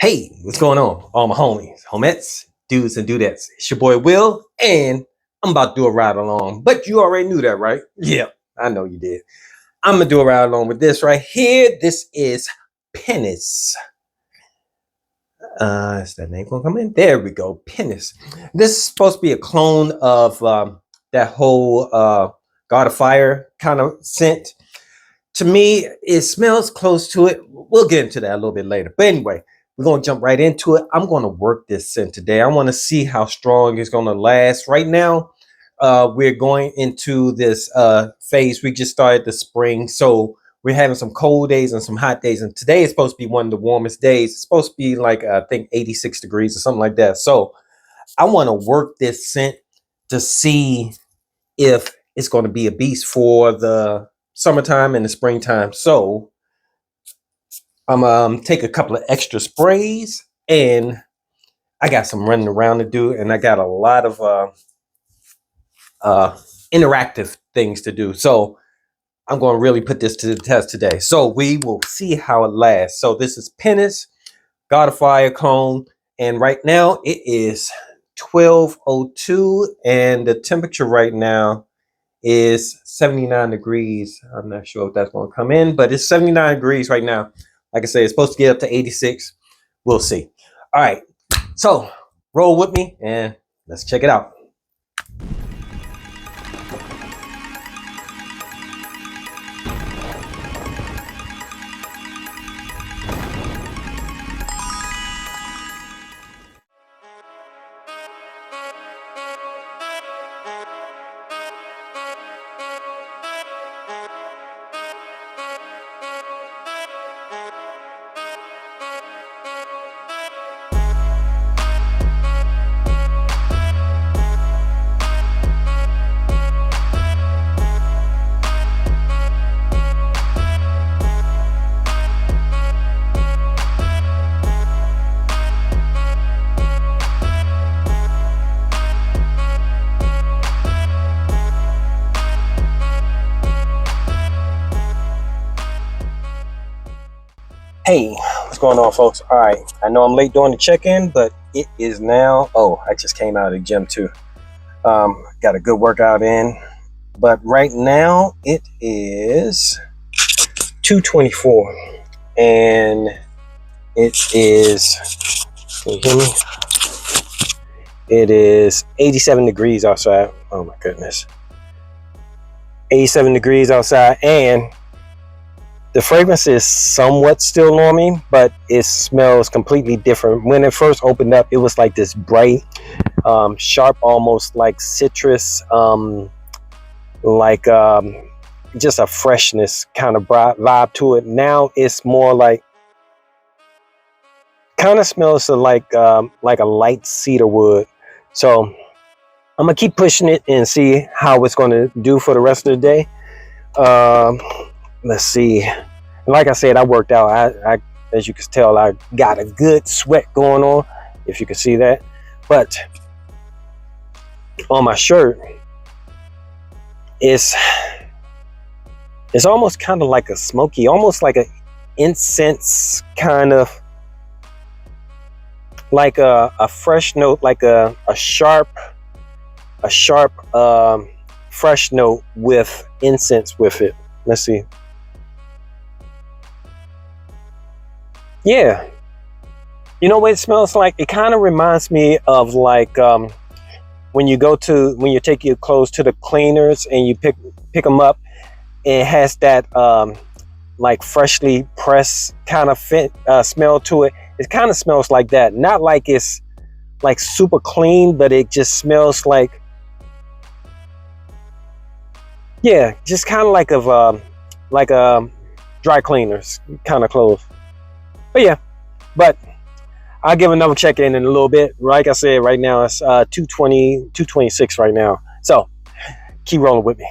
Hey, what's going on? All my homies, homettes, dudes, and dudettes. It's your boy Will, and I'm about to do a ride along. But you already knew that, right? Yeah, I know you did. I'm gonna do a ride along with this right here. This is Pinnace. Is that name gonna come in? There we go, Pinnace. This is supposed to be a clone of that whole God of Fire kind of scent. To me, it smells close to it. We'll get into that a little bit later. But anyway, we're going to jump right into it. I'm going to work this scent today. I want to see how strong it's going to last. Right now, we're going into this phase. We just started the spring. So we're having some cold days and some hot days. And today is supposed to be one of the warmest days. It's supposed to be like, I think, 86 degrees or something like that. So I want to work this scent to see if it's going to be a beast for the summertime and the springtime. So I'm take a couple of extra sprays, and I got some running around to do, and I got a lot of interactive things to do. So I'm going to really put this to the test today. So we will see how it lasts. So this is Pinnace God of Fire cone, and right now it is 12:02, and the temperature right now is 79 degrees. I'm not sure if that's going to come in, but it's 79 degrees right now. Like I said, it's supposed to get up to 86. We'll see. All right. So roll with me and let's check it out. Hey, what's going on, folks? All right, I know I'm late doing the check-in, but it is now. Oh, I just came out of the gym too. Got a good workout in, but right now it is 2:24, and it is. Can you hear me? It is 87 degrees outside. Oh my goodness, 87 degrees outside, and the fragrance is somewhat still on me, but it smells completely different. When it first opened up, it was like this bright, sharp, almost like citrus, like just a freshness kind of vibe to it. Now it's more like, kind of smells like a light cedar wood. So I'm gonna keep pushing it and see how it's gonna do for the rest of the day. Let's see. Like I said, I worked out. I as you can tell, I got a good sweat going on, if you can see that. But on my shirt, it's almost kind of like a smoky, almost like an incense kind of, like a fresh note, like a sharp fresh note with incense with it. Let's see. Yeah, you know what it smells like? It kind of reminds me of like when you take your clothes to the cleaners and you pick them up, and it has that like freshly pressed kind of smell to it. It kind of smells like that. Not like it's like super clean, but it just smells like, yeah, just kind of like dry cleaners kind of clothes. But yeah, but I'll give another check-in a little bit. Like I said, right now it's 2:26 right now. So keep rolling with me.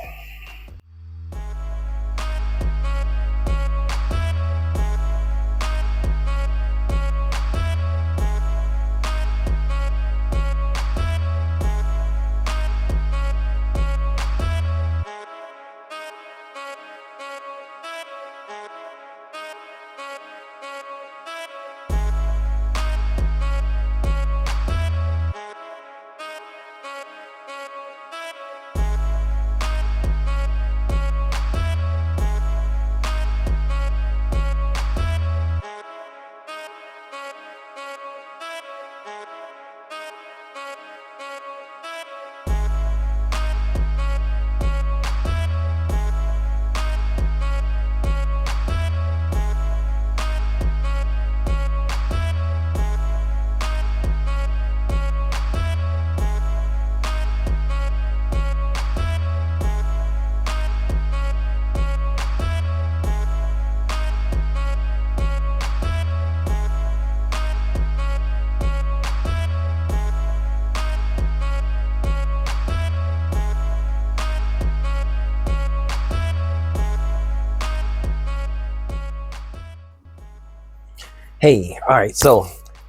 Hey, all right, so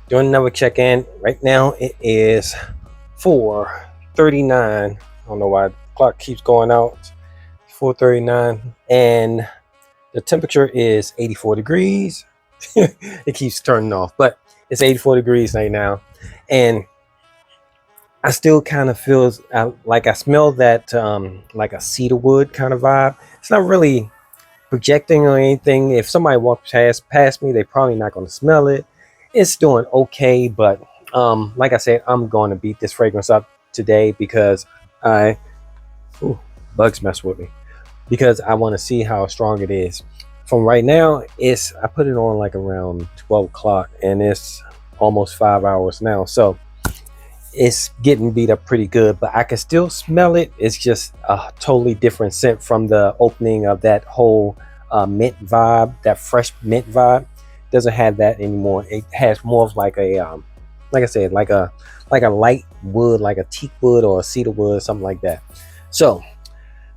doing another check-in. Right now it is 4:39. I don't know why the clock keeps going out. 4:39, and the temperature is 84 degrees. It keeps turning off, but it's 84 degrees right now, and I still kind of feel like I smell that like a cedar wood kind of vibe. It's not really projecting or anything. If somebody walks past me, they're probably not going to smell it. It's doing okay, but like I said, I'm going to beat this fragrance up today because I ooh, bugs mess with me, because I want to see how strong it is. From right now, I put it on like around 12 o'clock, and it's almost 5 hours now, so it's getting beat up pretty good, but I can still smell it. It's just a totally different scent from the opening of that whole mint vibe, that fresh mint vibe. Doesn't have that anymore. It has more of like a like I said, like a light wood, like a teak wood or a cedar wood, something like that. So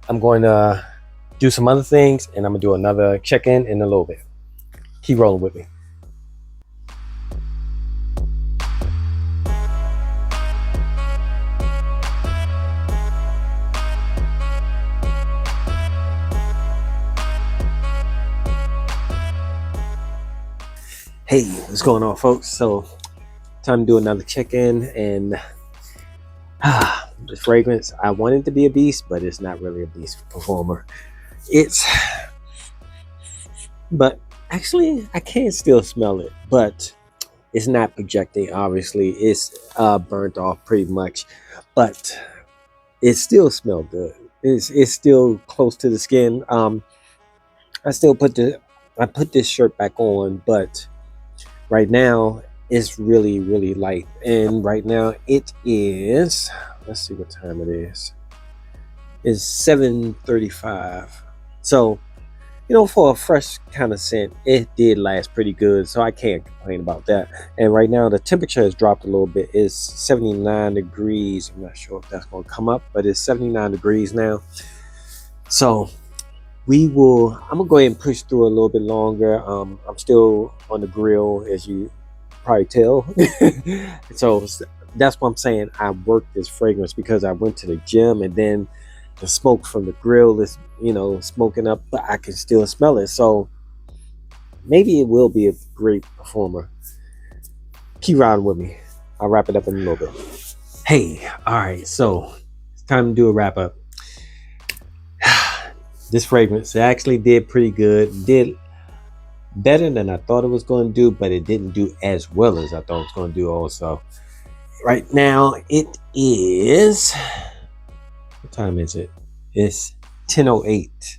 I'm going to do some other things, and I'm gonna do another check-in in a little bit. Keep rolling with me. Hey, what's going on, folks? So time to do another check-in, and the fragrance, I want it to be a beast, but it's not really a beast performer. But actually I can still smell it, but it's not projecting. Obviously it's burnt off pretty much, but it still smells good. It's still close to the skin. I still put this shirt back on, but right now it's really light, and right now it is, let's see what time it is. It's 7:35. So for a fresh kind of scent, it did last pretty good, so I can't complain about that. And right now the temperature has dropped a little bit. It's 79 degrees. I'm not sure if that's going to come up, but it's 79 degrees now. So I'm gonna go ahead and push through a little bit longer. I'm still on the grill, as you probably tell. So that's what I'm saying. I worked this fragrance because I went to the gym, and then the smoke from the grill is smoking up, but I can still smell it. So maybe it will be a great performer. Keep riding with me. I'll wrap it up in a little bit. Hey, all right, so it's time to do a wrap up. This fragrance actually did pretty good. Did better than I thought it was going to do, but it didn't do as well as I thought it was going to do also. Right now it is, what time is it? It's 10:08,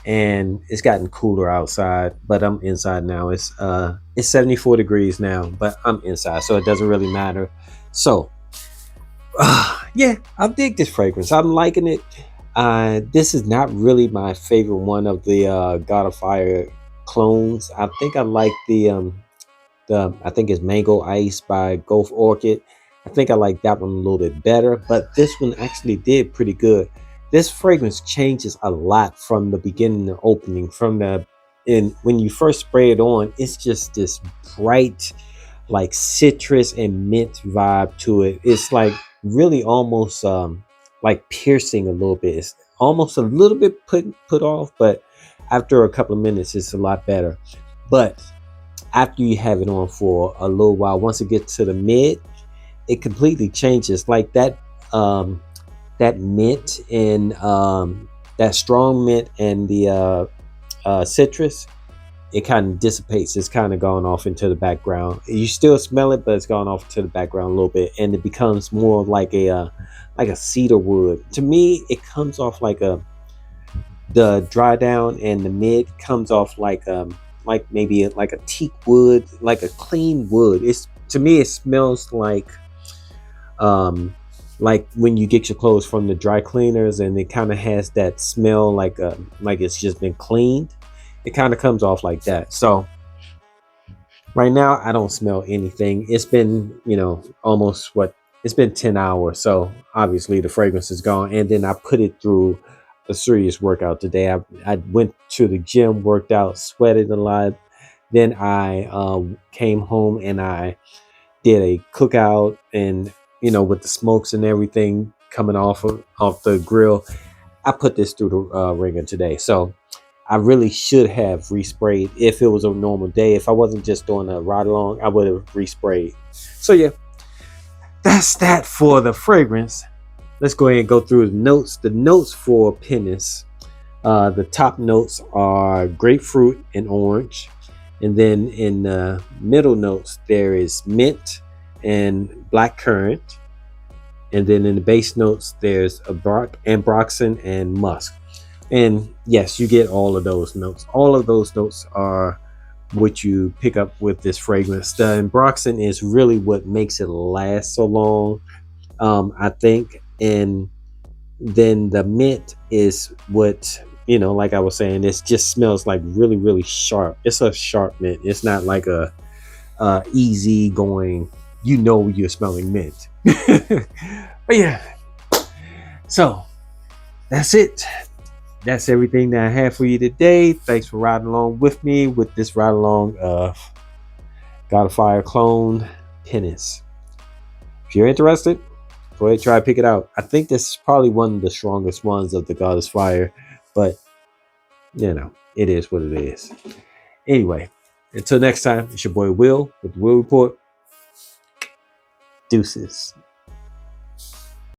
and it's gotten cooler outside, but I'm inside now. It's 74 degrees now, but I'm inside, so it doesn't really matter. So yeah, I dig this fragrance. I'm liking it. This is not really my favorite one of the God of Fire clones. I think I like the I think it's Mango Ice by Gulf Orchid. I think I like that one a little bit better, but this one actually did pretty good. This fragrance changes a lot from the beginning to opening. And when you first spray it on, it's just this bright, like citrus and mint vibe to it. It's like really almost like piercing a little bit. It's almost a little bit put off, but after a couple of minutes it's a lot better. But after you have it on for a little while, once it gets to the mid, it completely changes. Like that that mint and that strong mint and the citrus, it kind of dissipates. It's kind of gone off into the background. You still smell it, but it's gone off to the background a little bit, and it becomes more like a cedar wood. To me, it comes off like the dry down, and the mid comes off like maybe like a teak wood, like a clean wood. To me, it smells like when you get your clothes from the dry cleaners, and it kind of has that smell like it's just been cleaned. It kind of comes off like that. So right now I don't smell anything. It's been it's been 10 hours, so obviously the fragrance is gone. And then I put it through a serious workout today. I went to the gym, worked out, sweated a lot, Then I came home and I did a cookout, and with the smokes and everything coming off the grill, I put this through the ringer today. So I really should have resprayed if it was a normal day. If I wasn't just doing a ride along, I would have resprayed. So yeah, that's that for the fragrance. Let's go ahead and go through the notes. The notes for Pinnace. The top notes are grapefruit and orange. And then in the middle notes, there is mint and black currant. And then in the base notes, there's ambroxan and musk. And yes, you get all of those notes. All of those notes are what you pick up with this fragrance. The ambroxan is really what makes it last so long, I think. And then the mint is what, like I was saying, it just smells like really, really sharp. It's a sharp mint. It's not like a easy going, you're smelling mint. But yeah, so that's it. That's everything that I have for you today. Thanks for riding along with me with this ride along of God of Fire clone Pinnace. If you're interested, go ahead and try to pick it out. I think this is probably one of the strongest ones of the God of Fire, but it is what it is. Anyway, until next time, it's your boy Will with the Will Report. Deuces.